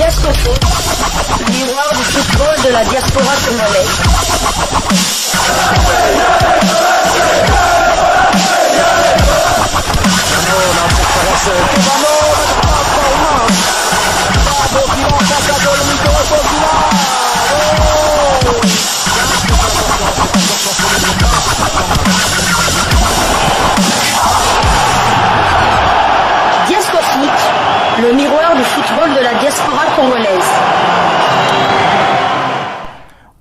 Diascofoot, miroir du football de la diaspora congolaise. Diascofoot, le miroir du football de la diaspora congolaise.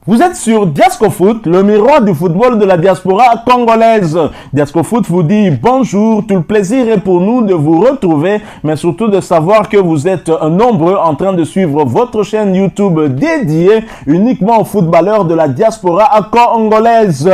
Vous êtes sur Diascofoot, le miroir du football de la diaspora congolaise. Diascofoot vous dit bonjour, tout le plaisir est pour nous de vous retrouver, mais surtout de savoir que vous êtes nombreux en train de suivre votre chaîne YouTube dédiée uniquement aux footballeurs de la diaspora congolaise.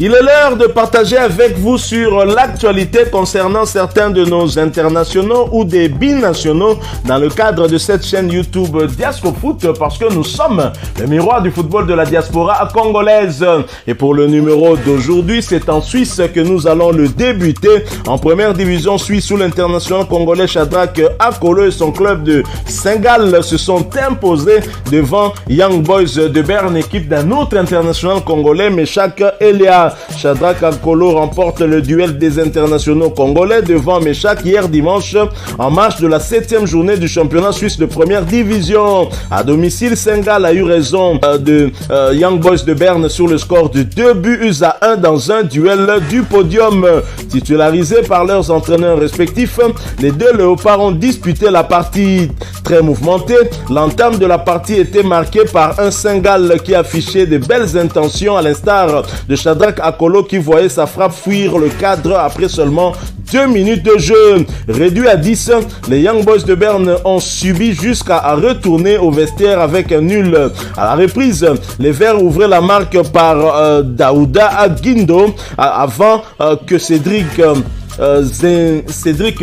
Il est l'heure de partager avec vous sur l'actualité concernant certains de nos internationaux ou des binationaux dans le cadre de cette chaîne YouTube Diascofoot parce que nous sommes le miroir du football de la diaspora congolaise. Et pour le numéro d'aujourd'hui, c'est en Suisse que nous allons le débuter. En première division suisse où l'international congolais Shadrack Akolo et son club de Saint-Gall se sont imposés devant Young Boys de Berne, équipe d'un autre international congolais, Meshak Elia. Shadrack Akolo remporte le duel des internationaux congolais devant Meshak hier dimanche en marge de la 7e journée du championnat suisse de première division. À domicile, Saint-Gall a eu raison de Young Boys de Berne sur le score de 2-1 dans un duel du podium. Titularisés par leurs entraîneurs respectifs, les deux léopards ont disputé la partie très mouvementée. L'entame de la partie était marquée par un Saint-Gall qui affichait de belles intentions à l'instar de Shadrack Akolo qui voyait sa frappe fuir le cadre après seulement 2 minutes de jeu. Réduit à 10, les Young Boys de Berne ont subi jusqu'à retourner au vestiaire avec un nul. À la reprise, les Verts ouvraient la marque par Daouda Aguindo avant que Cédric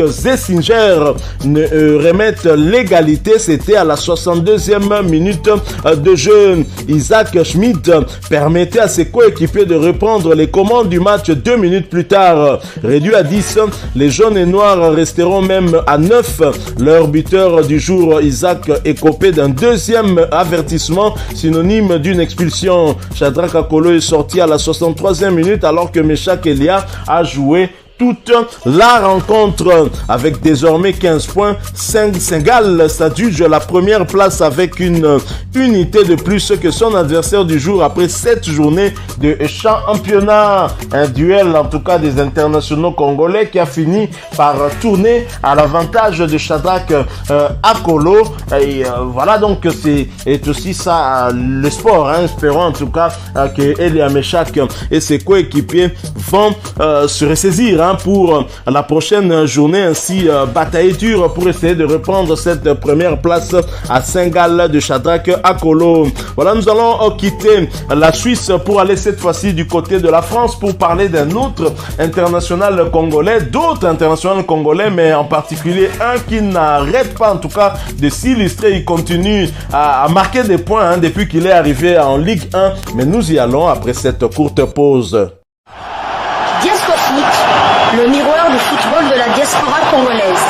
Zessinger ne remette l'égalité. C'était à la 62e minute de jeu. Isaac Schmidt permettait à ses coéquipiers de reprendre les commandes du match 2 minutes plus tard. Réduit à 10, les jaunes et noirs resteront même à 9. Leur buteur du jour, Isaac, écopé d'un deuxième avertissement synonyme d'une expulsion. Shadrack Akolo est sorti à la 63e minute alors que Meshak Elia a joué toute la rencontre avec désormais 15 points. Saint-Gall s'adjuge la première place avec une unité de plus que son adversaire du jour après 7 journées de championnat. Un duel en tout cas des internationaux congolais qui a fini par tourner à l'avantage de Shadrack Akolo. Et voilà donc c'est aussi ça le sport. Espérons en tout cas que Elia Meshak et ses coéquipiers vont se ressaisir pour la prochaine journée, ainsi bataille dure pour essayer de reprendre cette première place à Saint-Gall de Shadrack Akolo. Voilà, nous allons quitter la Suisse pour aller cette fois-ci du côté de la France pour parler d'un autre international congolais, d'autres internationaux congolais, mais en particulier un qui n'arrête pas en tout cas de s'illustrer. Il continue à marquer des points depuis qu'il est arrivé en Ligue 1, mais nous y allons après cette courte pause. Diascofoot, le miroir du football de la diaspora congolaise.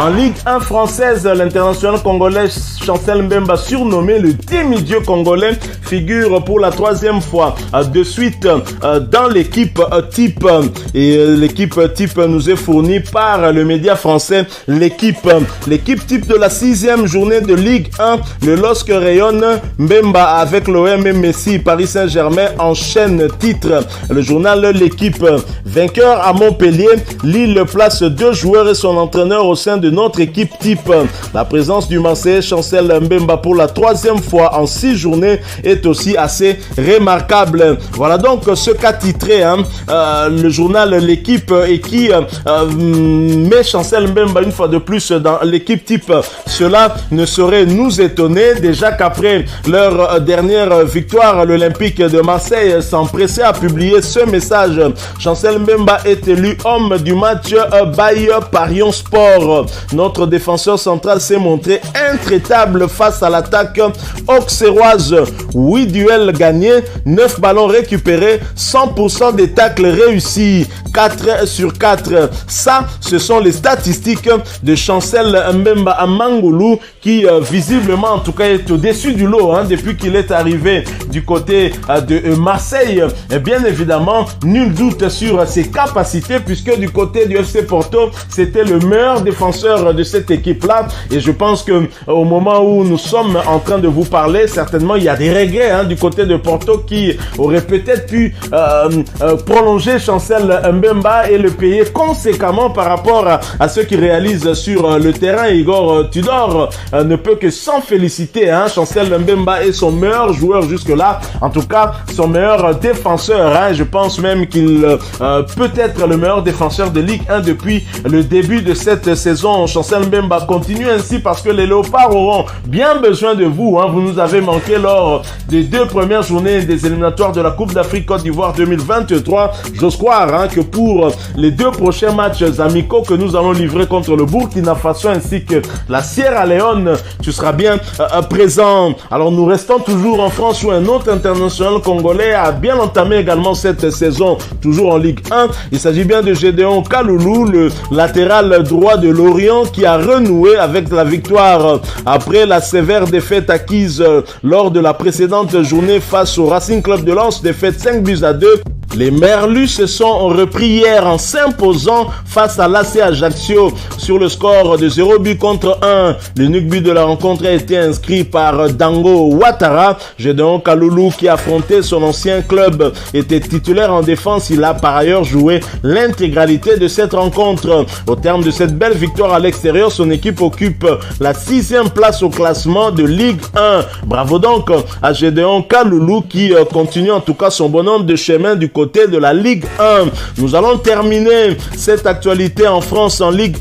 En Ligue 1 française, l'international congolais Chancel Mbemba, surnommé le demi-dieu congolais, figure pour la 3e fois de suite dans l'équipe type. Et l'équipe type nous est fournie par le média français L'équipe. L'équipe type de la 6e journée de Ligue 1, le LOSC rayonne. Mbemba avec l'OM et Messi, Paris Saint-Germain enchaîne titre. Le journal L'équipe. Vainqueur à Montpellier, Lille place 2 joueurs et son entraîneur au sein de notre équipe type. La présence du Marseillais Chancel Mbemba pour la 3e fois en 6 journées est aussi assez remarquable. Voilà donc ce qu'a titré le journal L'équipe et qui met Chancel Mbemba une fois de plus dans l'équipe type. Cela ne saurait nous étonner, déjà qu'après leur dernière victoire, l'Olympique de Marseille s'empressait à publier ce message. Chancel Mbemba est élu homme du match by Parion Sport. notre défenseur central s'est montré intraitable face à l'attaque auxerroise. 8 duels gagnés, 9 ballons récupérés, 100% des tacles réussis, 4 sur 4. Ça, ce sont les statistiques de Chancel Mbemba Mangulu qui visiblement en tout cas est au-dessus du lot depuis qu'il est arrivé du côté de Marseille. Et bien évidemment, nul doute sur ses capacités puisque du côté du FC Porto, c'était le meilleur défenseur de cette équipe-là. Et je pense que au moment où nous sommes en train de vous parler, certainement il y a des regrets du côté de Porto qui aurait peut-être pu prolonger Chancel Mbemba et le payer conséquemment par rapport à ce qu'il réalise sur le terrain. Igor Tudor ne peut que s'en féliciter. Chancel Mbemba est son meilleur joueur jusque-là, en tout cas son meilleur défenseur. Je pense même qu'il peut être le meilleur défenseur de Ligue 1 depuis le début de cette saison. Chancel Mbemba continue ainsi parce que les Léopards auront bien besoin de vous. Vous nous avez manqué lors des 2 premières journées des éliminatoires de la Coupe d'Afrique Côte d'Ivoire 2023. J'ose croire que pour les 2 prochains matchs amicaux que nous allons livrer contre le Burkina Faso ainsi que la Sierra Leone, tu seras bien présent. Alors nous restons toujours en France où un autre international congolais a bien entamé également cette saison, toujours en Ligue 1. Il s'agit bien de Gédéon Kaloulou, le latéral droit de Lorient qui a renoué avec la victoire après la sévère défaite acquise lors de la précédente journée face au Racing Club de Lens, défaite 5-2. Les Merlus se sont repris hier en s'imposant face à l'AC Ajaccio sur le score de 0-1. L'unique but de la rencontre a été inscrit par Dango Ouattara. Gédéon Kaloulou, qui affrontait son ancien club, était titulaire en défense. Il a par ailleurs joué l'intégralité de cette rencontre. Au terme de cette belle victoire à l'extérieur, son équipe occupe la 6e place au classement de Ligue 1. Bravo donc à Gédéon Kaloulou qui continue en tout cas son bonhomme de chemin du côté de la Ligue 1. Nous allons terminer cette actualité en France en Ligue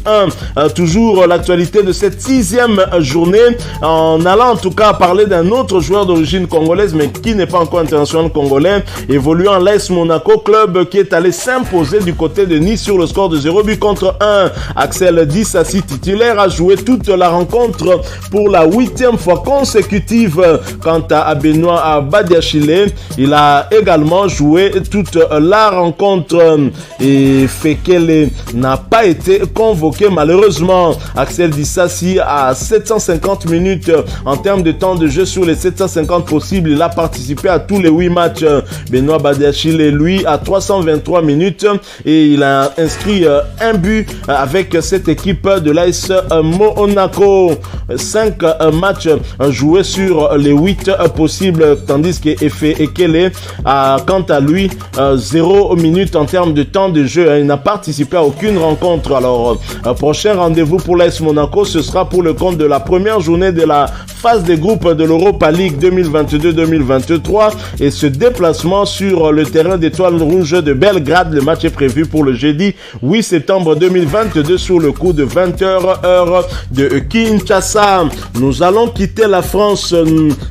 1. Toujours l'actualité de cette 6e journée en allant en tout cas parler d'un autre joueur d'origine congolaise mais qui n'est pas encore international congolais, évoluant à l'AS Monaco, club qui est allé s'imposer du côté de Nice sur le score de 0-1. Axel Dissassi, titulaire, a joué toute la rencontre pour la 8e fois consécutive. Quant à Benoît Badiachile, il a également joué toute la rencontre et Fekele n'a pas été convoqué malheureusement. Axel Dissassi a 750 minutes en termes de temps de jeu sur les 750 possibles. Il a participé à tous les 8 matchs. Benoît Badiachile, lui, a 323 minutes et il a inscrit un but avec cette équipe de l'AS Monaco. 5 matchs joués sur les 8 possibles, tandis que Efe Ekele a quant à lui 0 minutes en termes de temps de jeu. Il n'a participé à aucune rencontre. Alors, prochain rendez-vous pour l'AS Monaco, ce sera pour le compte de la première journée de la phase des groupes de l'Europa League 2022-2023 et ce déplacement sur le terrain d'Étoile Rouge de Belgrade. Le match est prévu pour le jeudi 8 septembre 2022 sur le coup de 20h heure de Kinshasa. Nous allons quitter la France,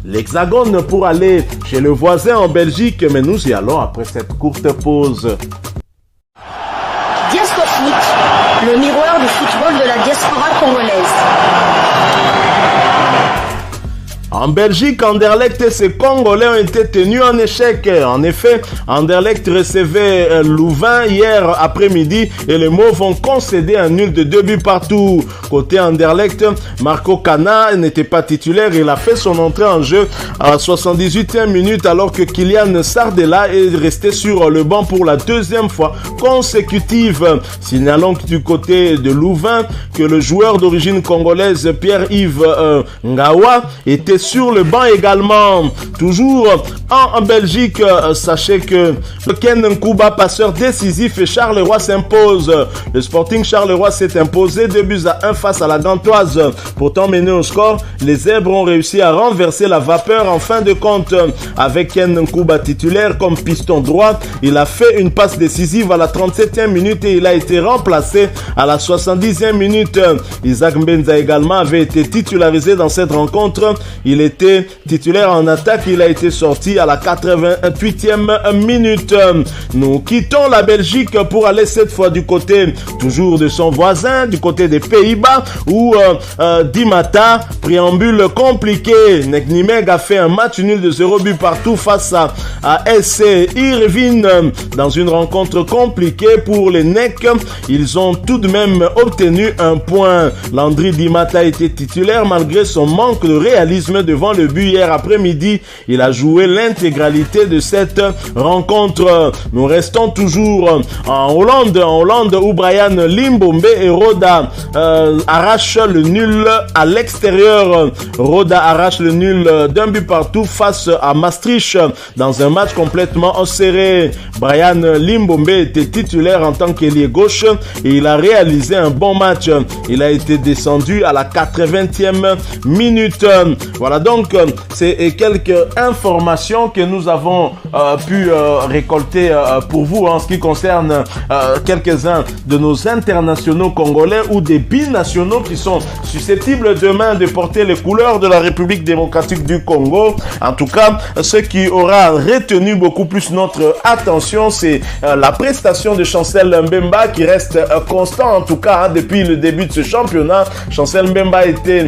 l'Hexagone, pour aller chez le voisin en Belgique, mais nous y allons après cette courte pause. Diascofoot, le miroir du football de la diaspora congolaise. En Belgique, Anderlecht et ses Congolais ont été tenus en échec. En effet, Anderlecht recevait Louvain hier après-midi et les Mauves ont concédé un nul de 2 buts partout. Côté Anderlecht, Marco Cana n'était pas titulaire. Il a fait son entrée en jeu à 78e minute alors que Kylian Sardella est resté sur le banc pour la 2e fois consécutive. Signalons que du côté de Louvain que le joueur d'origine congolaise Pierre-Yves Ngawa était sur le banc également. Toujours en Belgique, sachez que Ken Nkuba, passeur décisif, et Charleroi s'impose. Le Sporting Charleroi s'est imposé 2-1 face à la Gantoise. Pourtant mené au score, les Zèbres ont réussi à renverser la vapeur en fin de compte. Avec Ken Nkuba titulaire comme piston droit, il a fait une passe décisive à la 37e minute et il a été remplacé à la 70e minute. Isaac Mbenza également avait été titularisé dans cette rencontre. Il il était titulaire en attaque. Il a été sorti à la 88e minute. Nous quittons la Belgique pour aller cette fois du côté toujours de son voisin, du côté des Pays-Bas, où Di Matta, préambule compliqué. Nijmegen a fait un match nul de 0 but partout face à SC Heerenveen dans une rencontre compliquée pour les NEC. Ils ont tout de même obtenu un point. Landry Di Matta était titulaire malgré son manque de réalisme devant le but hier après-midi. Il a joué l'intégralité de cette rencontre. Nous restons toujours en Hollande où Brian Limbombe et Roda arrachent le nul à l'extérieur. Roda arrache le nul d'un but partout face à Maastricht dans un match complètement serré. Brian Limbombe était titulaire en tant qu'ailier gauche et il a réalisé un bon match. Il a été descendu à la 80e minute. Voilà donc c'est quelques informations que nous avons pu récolter pour vous en ce qui concerne quelques-uns de nos internationaux congolais ou des binationaux qui sont susceptibles demain de porter les couleurs de la République démocratique du Congo. En tout cas, ce qui aura retenu beaucoup plus notre attention, c'est la prestation de Chancel Mbemba qui reste constant en tout cas depuis le début de ce championnat. Chancel Mbemba a été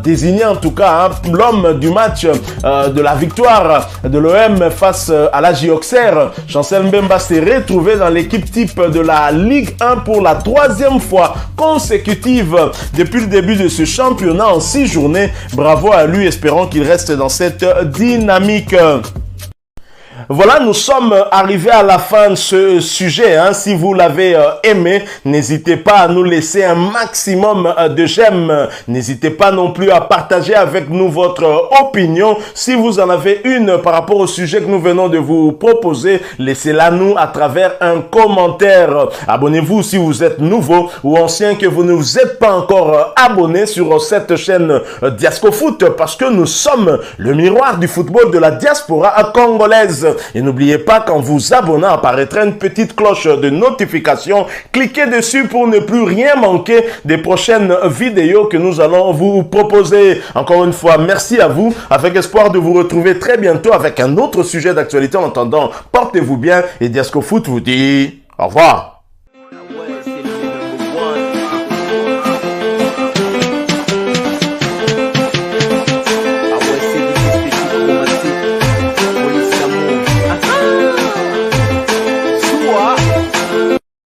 désigné en tout cas l'homme du match de la victoire de l'OM face à la Auxerre. Chancel Mbemba s'est retrouvé dans l'équipe type de la Ligue 1 pour la 3e fois consécutive depuis le début de ce championnat en 6 journées. Bravo à lui, espérons qu'il reste dans cette dynamique. Voilà, nous sommes arrivés à la fin de ce sujet. Si vous l'avez aimé, n'hésitez pas à nous laisser un maximum de j'aime. N'hésitez pas non plus à partager avec nous votre opinion. Si vous en avez une par rapport au sujet que nous venons de vous proposer, laissez-la nous à travers un commentaire. Abonnez-vous si vous êtes nouveau ou ancien que vous ne vous êtes pas encore abonné sur cette chaîne Diascofoot parce que nous sommes le miroir du football de la diaspora congolaise. Et n'oubliez pas qu'en vous abonnant apparaîtra une petite cloche de notification. Cliquez dessus pour ne plus rien manquer des prochaines vidéos que nous allons vous proposer. Encore une fois, merci à vous, avec espoir de vous retrouver très bientôt avec un autre sujet d'actualité. En attendant, portez-vous bien et Diascofoot vous dit au revoir.